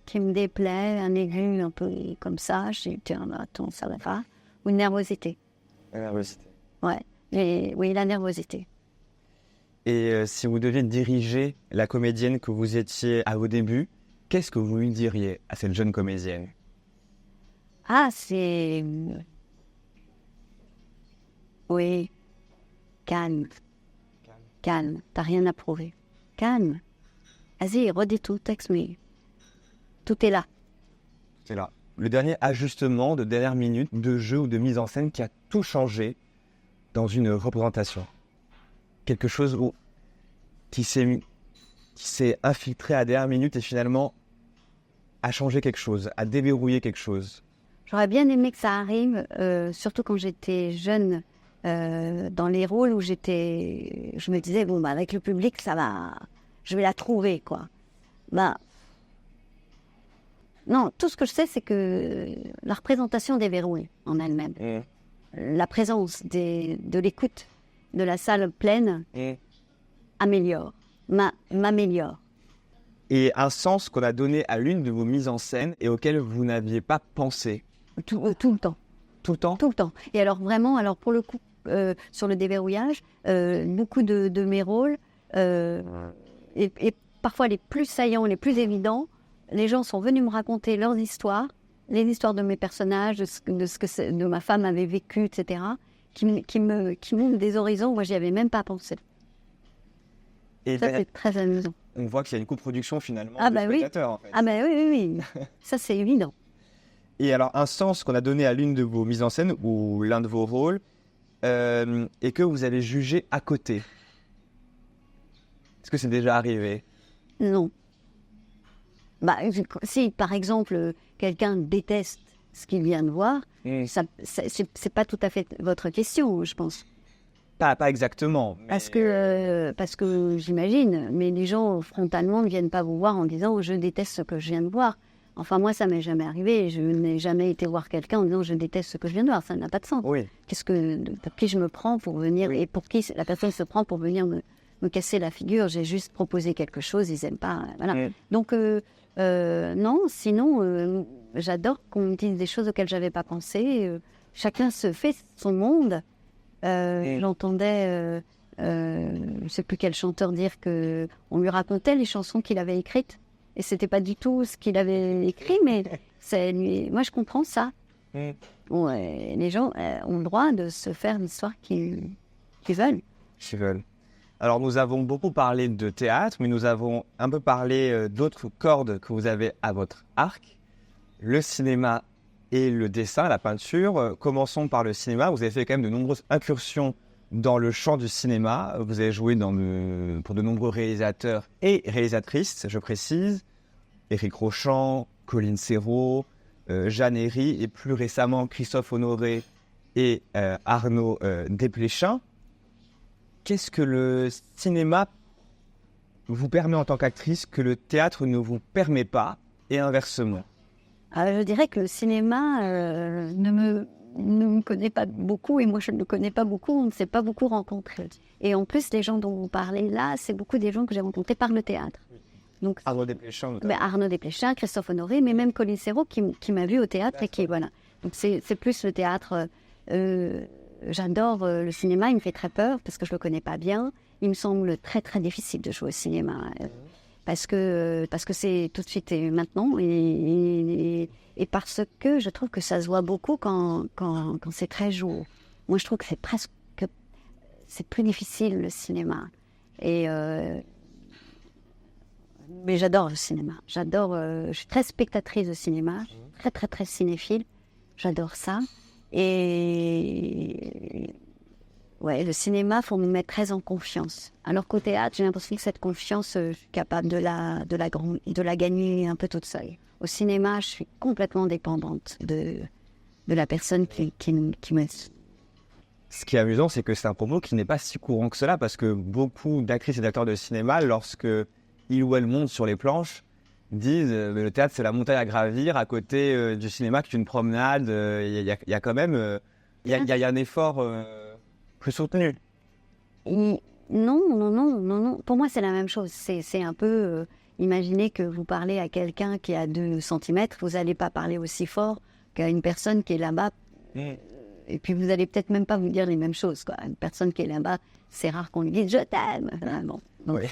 qui me déplaît, un aigu un peu comme ça, je dis tiens, attends, ça va pas. Ou une nervosité. La nervosité. Ouais, oui, la nervosité. Et si vous deviez diriger la comédienne que vous étiez à vos débuts, qu'est-ce que vous lui diriez à cette jeune comédienne? Ah, c'est... Oui, calme. Calme, t'as rien à prouver. Calme. Vas-y, redis tout le texte, mais tout est là. C'est là. Le dernier ajustement de dernière minute de jeu ou de mise en scène qui a tout changé dans une représentation. Quelque chose qui s'est infiltré à dernière minute et finalement a changé quelque chose, a déverrouillé quelque chose. J'aurais bien aimé que ça arrive, surtout quand j'étais jeune, dans les rôles où je me disais, bon, bah, avec le public, ça va, je vais la trouver, quoi. Bah, non, tout ce que je sais, c'est que la représentation déverrouille en elle-même. La présence de l'écoute de la salle pleine m'améliore. Et un sens qu'on a donné à l'une de vos mises en scène et auquel vous n'aviez pas pensé. Tout le temps. Tout le temps? Tout le temps. Et alors vraiment, pour le coup, sur le déverrouillage, beaucoup de mes rôles, et parfois les plus saillants, les plus évidents, les gens sont venus me raconter leurs histoires, les histoires de mes personnages, de ma femme avait vécu, etc., qui m'ouvrent des horizons, moi j'y avais même pas pensé. Et Ça, c'est très amusant. on voit qu'il y a une coproduction finalement Ah du bah oui. spectateur en fait. Ah ben oui. Ça, c'est évident. Et alors, un sens qu'on a donné à l'une de vos mises en scène ou l'un de vos rôles et que vous avez jugé à côté. Est-ce que c'est déjà arrivé? Non. Bah, si, par exemple, quelqu'un déteste ce qu'il vient de voir, c'est pas tout à fait votre question, je pense. Pas exactement. Mais... Parce que j'imagine, mais les gens frontalement ne viennent pas vous voir en disant « je déteste ce que je viens de voir ». Enfin, moi, ça m'est jamais arrivé. Je n'ai jamais été voir quelqu'un en disant « je déteste ce que je viens de voir ». Ça n'a pas de sens. Oui. Pour qui je me prends pour venir, et pour qui la personne se prend pour venir me casser la figure. J'ai juste proposé quelque chose, ils n'aiment pas. Voilà. Donc, non, sinon, j'adore qu'on me dise des choses auxquelles je n'avais pas pensé. Chacun se fait son monde. J'entendais, je ne sais plus quel chanteur dire qu'on lui racontait les chansons qu'il avait écrites. Et ce n'était pas du tout ce qu'il avait écrit, mais moi je comprends ça. Bon, les gens ont le droit de se faire l'histoire qu'ils veulent. Qu'ils veulent. Alors, nous avons beaucoup parlé de théâtre, mais nous avons un peu parlé d'autres cordes que vous avez à votre arc, le cinéma et le dessin, la peinture. Commençons par le cinéma. Vous avez fait quand même de nombreuses incursions dans le champ du cinéma. Vous avez joué pour de nombreux réalisateurs et réalisatrices, je précise. Éric Rochant, Colline Serrault, Jeanne Herry et plus récemment Christophe Honoré et Arnaud Desplechin. Qu'est-ce que le cinéma vous permet en tant qu'actrice que le théâtre ne vous permet pas et inversement? Je dirais que le cinéma ne me connaît pas beaucoup et moi je ne le connais pas beaucoup, on ne s'est pas beaucoup rencontrés. Et en plus, les gens dont vous parlez là, c'est beaucoup des gens que j'ai rencontrés par le théâtre. Donc, Arnaud Desplechin, notamment. Arnaud Desplechin, Christophe Honoré, mais même Colline Serrault qui m'a vu au théâtre et qui, voilà. Donc c'est plus le théâtre. J'adore le cinéma, il me fait très peur parce que je le connais pas bien. Il me semble très très difficile de jouer au cinéma parce que c'est tout de suite et maintenant et parce que je trouve que ça se voit beaucoup quand c'est très jour. Moi je trouve que c'est plus difficile le cinéma et mais j'adore le cinéma. Je suis très spectatrice de cinéma, très très très cinéphile. J'adore ça. Et ouais, le cinéma, faut me mettre très en confiance. Alors qu'au théâtre, j'ai l'impression que cette confiance, je suis capable de la gagner un peu toute seule. Au cinéma, je suis complètement dépendante de la personne qui me... Ce qui est amusant, c'est que c'est un propos qui n'est pas si courant que cela, parce que beaucoup d'actrices et d'acteurs de cinéma, lorsque ils ou elles montent sur les planches, disent le théâtre c'est la montagne à gravir à côté du cinéma qui est une promenade. Il y a quand même il y a un effort plus soutenu. Non. Pour moi, c'est la même chose. C'est un peu... imaginez que vous parlez à quelqu'un qui a 2 centimètres, vous n'allez pas parler aussi fort qu'à une personne qui est là-bas. Et puis, vous n'allez peut-être même pas vous dire les mêmes choses, quoi. Une personne qui est là-bas, c'est rare qu'on lui dise « je t'aime ». Bon. Donc,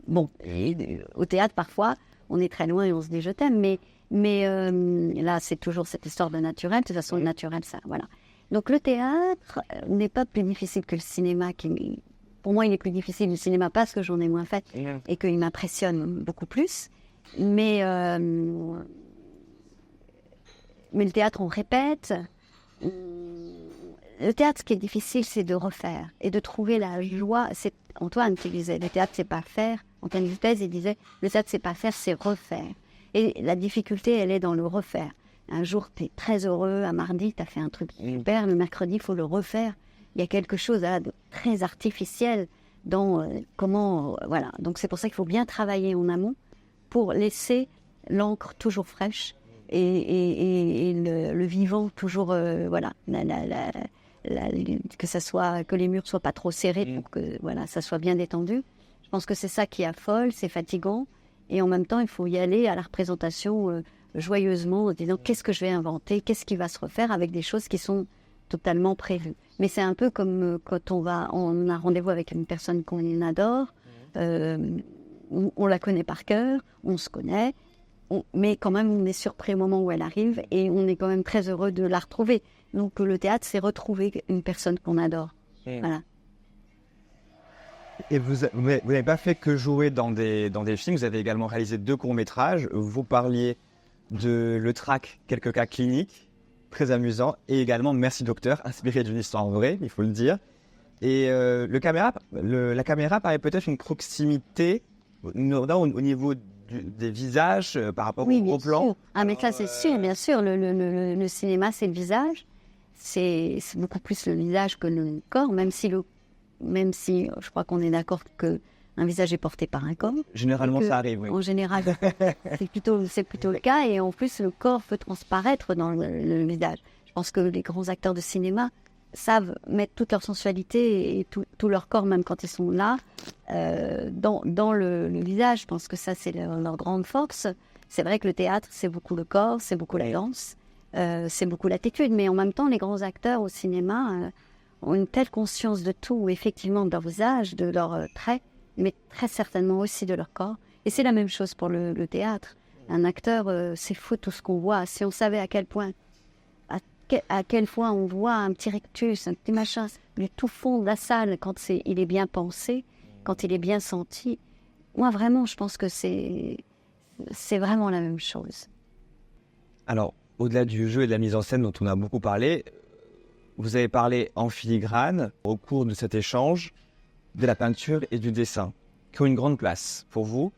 bon. Et, au théâtre, parfois, on est très loin et on se dit « je t'aime ». Mais là, c'est toujours cette histoire de naturel. De toute façon, le naturel, ça, voilà. Donc, le théâtre n'est pas plus difficile que le cinéma. Pour moi, il est plus difficile le cinéma parce que j'en ai moins fait et qu'il m'impressionne beaucoup plus. Mais le théâtre, on répète. Le théâtre, ce qui est difficile, c'est de refaire et de trouver la joie. C'est Antoine qui disait, le théâtre, c'est pas faire. Antoine Vitesse, il disait, le théâtre, c'est pas faire, c'est refaire. Et la difficulté, elle est dans le refaire. Un jour, tu es très heureux, un mardi, tu as fait un truc super, le mercredi, il faut le refaire. Il y a quelque chose là, de très artificiel dans comment... voilà. Donc, c'est pour ça qu'il faut bien travailler en amont pour laisser l'encre toujours fraîche et le vivant toujours... voilà. Que les murs soient pas trop serrés pour que voilà, ça soit bien détendu. Je pense que c'est ça qui affole, c'est fatigant. Et en même temps, il faut y aller à la représentation joyeusement, en disant qu'est-ce que je vais inventer, qu'est-ce qui va se refaire avec des choses qui sont totalement prévues. Mais c'est un peu comme quand on a rendez-vous avec une personne qu'on adore, on la connaît par cœur, on se connaît, mais quand même on est surpris au moment où elle arrive et on est quand même très heureux de la retrouver. Donc le théâtre, c'est retrouver une personne qu'on adore. Voilà. Et vous n'avez pas fait que jouer dans des films, vous avez également réalisé 2 courts-métrages. Vous parliez de Le Trac, quelques cas cliniques, très amusant, et également Merci Docteur, inspiré d'une histoire vraie, il faut le dire. Et la caméra paraît peut-être une proximité au niveau des visages par rapport au plan. Sûr. Ah mais ça c'est sûr, bien sûr, le cinéma c'est le visage, c'est beaucoup plus le visage que le corps, même si je crois qu'on est d'accord qu'un visage est porté par un corps. Généralement, ça arrive, oui. En général, c'est plutôt le cas. Et en plus, le corps peut transparaître dans le visage. Je pense que les grands acteurs de cinéma savent mettre toute leur sensualité et tout leur corps, même quand ils sont là, dans le visage. Je pense que ça, c'est leur grande force. C'est vrai que le théâtre, c'est beaucoup le corps, c'est beaucoup la danse, c'est beaucoup l'attitude. Mais en même temps, les grands acteurs au cinéma... ont une telle conscience de tout, effectivement, de leur visage, de leurs traits, mais très certainement aussi de leur corps. Et c'est la même chose pour le théâtre. Un acteur, c'est fou tout ce qu'on voit. Si on savait à à quelle fois on voit un petit rectus, un petit machin, du tout fond de la salle, quand il est bien pensé, quand il est bien senti. Moi, vraiment, je pense que c'est vraiment la même chose. Alors, au-delà du jeu et de la mise en scène dont on a beaucoup parlé, vous avez parlé en filigrane, au cours de cet échange, de la peinture et du dessin, qui ont une grande place pour vous.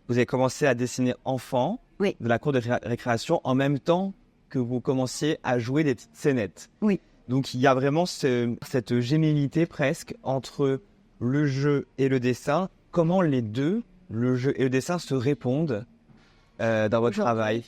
Vous avez commencé à dessiner enfant, Oui. de la cour de récréation, en même temps que vous commenciez à jouer des petites scénettes. Oui. Donc, il y a vraiment cette gémellité presque entre le jeu et le dessin. Comment les deux, le jeu et le dessin, se répondent dans votre travail?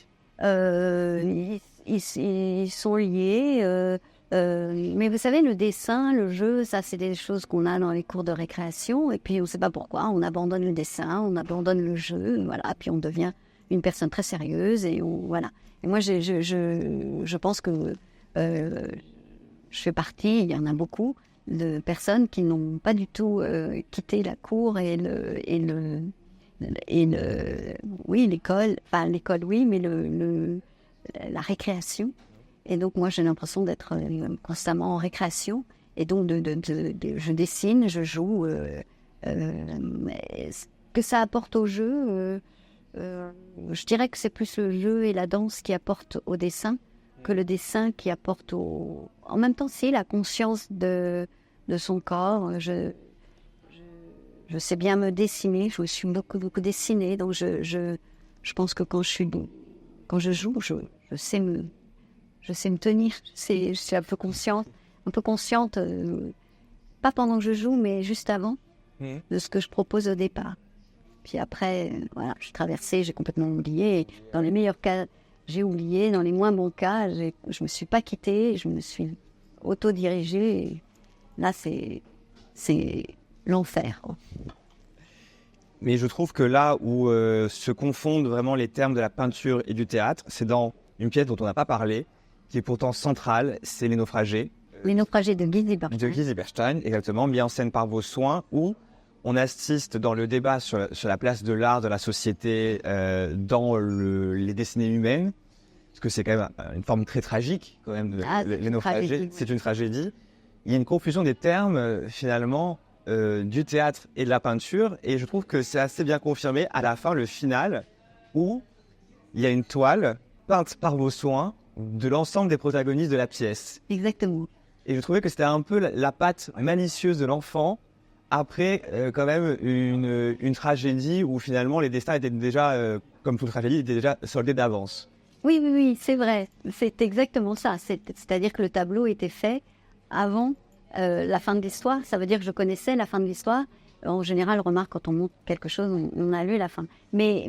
Ils sont liés. Mais vous savez, le dessin, le jeu, ça, c'est des choses qu'on a dans les cours de récréation. Et puis, on ne sait pas pourquoi, on abandonne le dessin, on abandonne le jeu, voilà. Puis, on devient une personne très sérieuse. Et voilà. Et moi, je pense que je fais partie, il y en a beaucoup, de personnes qui n'ont pas du tout quitté la cour et oui, l'école, enfin l'école oui, mais la récréation. Et donc moi j'ai l'impression d'être constamment en récréation. Et donc je dessine, je joue. Ce que ça apporte au jeu, je dirais que c'est plus le jeu et la danse qui apportent au dessin que le dessin qui apporte au... En même temps, c'est la conscience de son corps. Je sais bien me dessiner, je suis beaucoup dessinée, donc je pense que quand je joue, je sais me tenir. Je suis un peu consciente, pas pendant que je joue, mais juste avant, de ce que je propose au départ. Puis après, voilà, j'ai traversé, j'ai complètement oublié. Dans les meilleurs cas, j'ai oublié. Dans les moins bons cas, je me suis pas quittée, je me suis autodirigée. Et là, c'est l'enfer. Mais je trouve que là où se confondent vraiment les termes de la peinture et du théâtre, c'est dans une pièce dont on n'a pas parlé, qui est pourtant centrale, c'est Les Naufragés. Les Naufragés de Guy Zilberstein. De Guy Zilberstein, exactement, mis en scène par vos soins, où on assiste dans le débat sur la place de l'art, de la société, dans les destinées humaines, parce que c'est quand même une forme très tragique, quand même, les naufragés. C'est une tragédie. Il y a une confusion des termes, finalement, du théâtre et de la peinture, et je trouve que c'est assez bien confirmé à la fin, le final, où il y a une toile peinte par vos soins de l'ensemble des protagonistes de la pièce. Exactement. Et je trouvais que c'était un peu la patte malicieuse de l'enfant, après, quand même, une tragédie où finalement les destins étaient déjà, comme toute tragédie, étaient déjà soldés d'avance. Oui, c'est vrai. C'est exactement ça. C'est-à-dire que le tableau était fait avant la fin de l'histoire. Ça veut dire que je connaissais la fin de l'histoire. En général, remarque, quand on montre quelque chose, on a lu la fin. Mais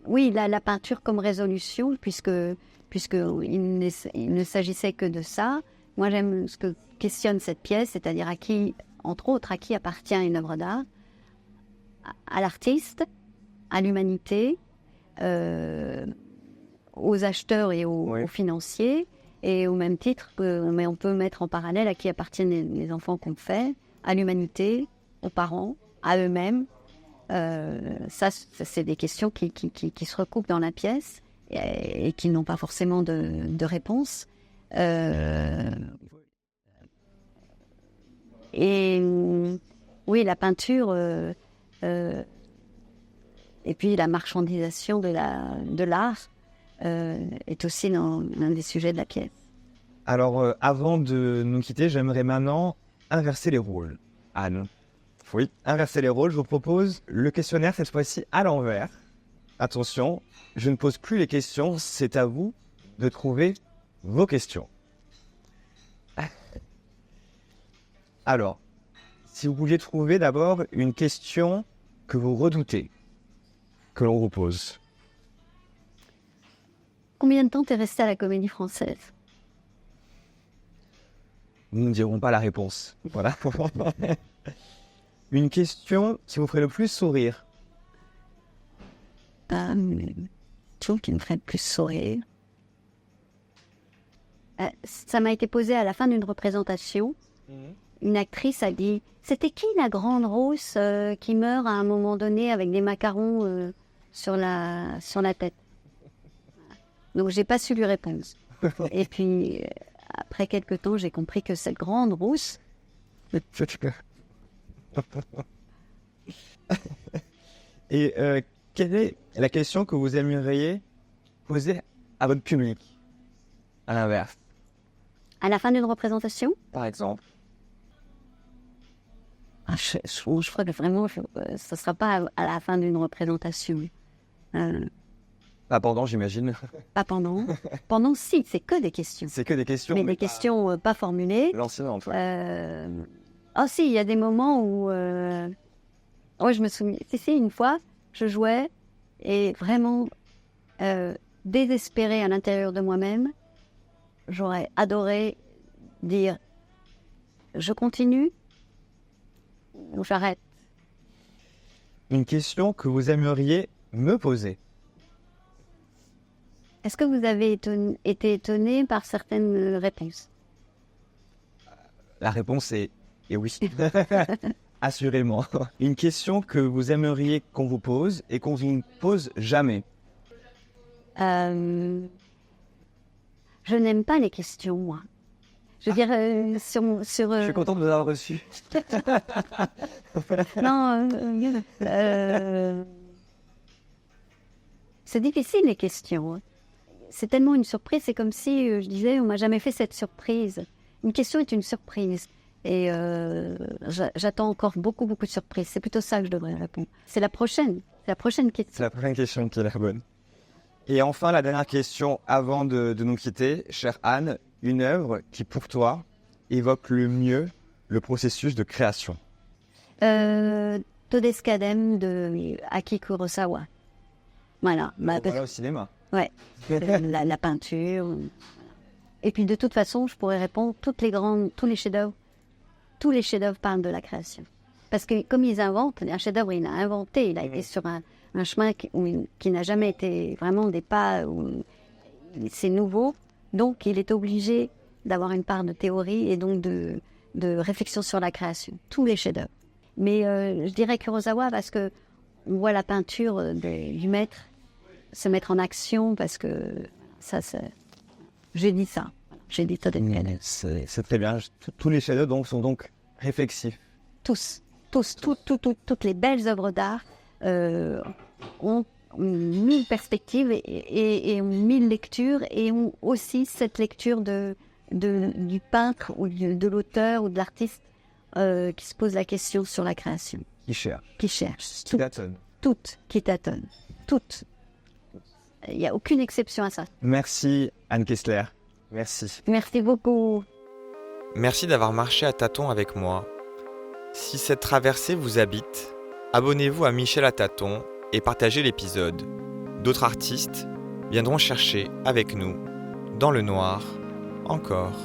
oui, la peinture comme résolution, puisque il ne s'agissait que de ça. Moi, j'aime ce que questionne cette pièce, c'est-à-dire entre autres, à qui appartient une œuvre d'art, à l'artiste, à l'humanité, aux acheteurs et aux financiers, et au même titre, mais on peut mettre en parallèle à qui appartiennent les enfants qu'on fait, à l'humanité, aux parents, à eux-mêmes. Ça, c'est des questions qui se recoupent dans la pièce et qui n'ont pas forcément de réponse. Et oui, la peinture et puis la marchandisation de l'art est aussi l'un des sujets de la pièce. Alors, avant de nous quitter, j'aimerais maintenant inverser les rôles. Anne, oui, inverser les rôles. Je vous propose le questionnaire cette fois-ci à l'envers. Attention, je ne pose plus les questions, c'est à vous de trouver vos questions. Alors, si vous pouviez trouver d'abord une question que vous redoutez, que l'on vous pose. Combien de temps t'es resté à la Comédie Française ? Nous ne dirons pas la réponse. Voilà. Une question qui vous ferait le plus sourire. Chose qui me ferait le plus sourire. Ça m'a été posé à la fin d'une représentation. Une actrice a dit « C'était qui la grande rousse qui meurt à un moment donné avec des macarons sur la tête ?» Donc, j'ai pas su lui répondre. Et puis, après quelques temps, j'ai compris que cette grande rousse, Et quelle est la question que vous aimeriez poser à votre public? À l'inverse, à la fin d'une représentation, par exemple. je crois que vraiment, ce ne sera pas à la fin d'une représentation. Pas pendant, j'imagine. Pas pendant. Pendant, si, c'est que des questions. C'est que des questions. Mais des questions pas formulées. Lancinantes, ouais. Ah si, il y a des moments où... Ouais, je me souviens... Si, une fois, je jouais et vraiment désespérée à l'intérieur de moi-même, j'aurais adoré dire « Je continue » ou « J'arrête ». Une question que vous aimeriez me poser. Est-ce que vous avez été étonné par certaines réponses? La réponse est oui. Assurément. Une question que vous aimeriez qu'on vous pose et qu'on vous ne pose jamais. Je n'aime pas les questions, moi. Je veux dire, sur Je suis content de vous avoir reçu. non, c'est difficile, les questions. Hein. C'est tellement une surprise, c'est comme si je disais, on m'a jamais fait cette surprise. Une question est une surprise. Et j'attends encore beaucoup de surprises. C'est plutôt ça que je devrais répondre. C'est la prochaine question. C'est la prochaine question qui est la bonne. Et enfin, la dernière question avant de nous quitter. Chère Anne, une œuvre qui, pour toi, évoque le mieux le processus de création. Todescadem de Aki Kurosawa. Voilà. Voilà au cinéma. Ouais. la peinture. Et puis de toute façon, je pourrais répondre tous les chefs-d'œuvre. Tous les chefs-d'œuvre parlent de la création. Parce que comme ils inventent, un chef-d'œuvre, il a inventé, il a été sur un chemin qui n'a jamais été vraiment des pas où c'est nouveau. Donc il est obligé d'avoir une part de théorie et donc de réflexion sur la création. Tous les chefs-d'œuvre. Mais je dirais Kurosawa parce que on voit la peinture du maître se mettre en action parce que ça, j'ai dit ça. J'ai dit ça. C'est très bien. Tous les chefs-d'œuvre sont donc réflexifs. Toutes les belles œuvres d'art ont mille perspectives et ont mille lectures et ont aussi cette lecture du peintre ou de l'auteur ou de l'artiste qui se pose la question sur la création. Qui cherche. Qui tâtonne. Toutes qui tâtonnent. Toutes. Il n'y a aucune exception à ça. Merci Anne Kessler. Merci. Merci beaucoup. Merci d'avoir marché à tâtons avec moi. Si cette traversée vous habite, abonnez-vous à Michel à tâtons et partagez l'épisode. D'autres artistes viendront chercher avec nous, dans le noir, encore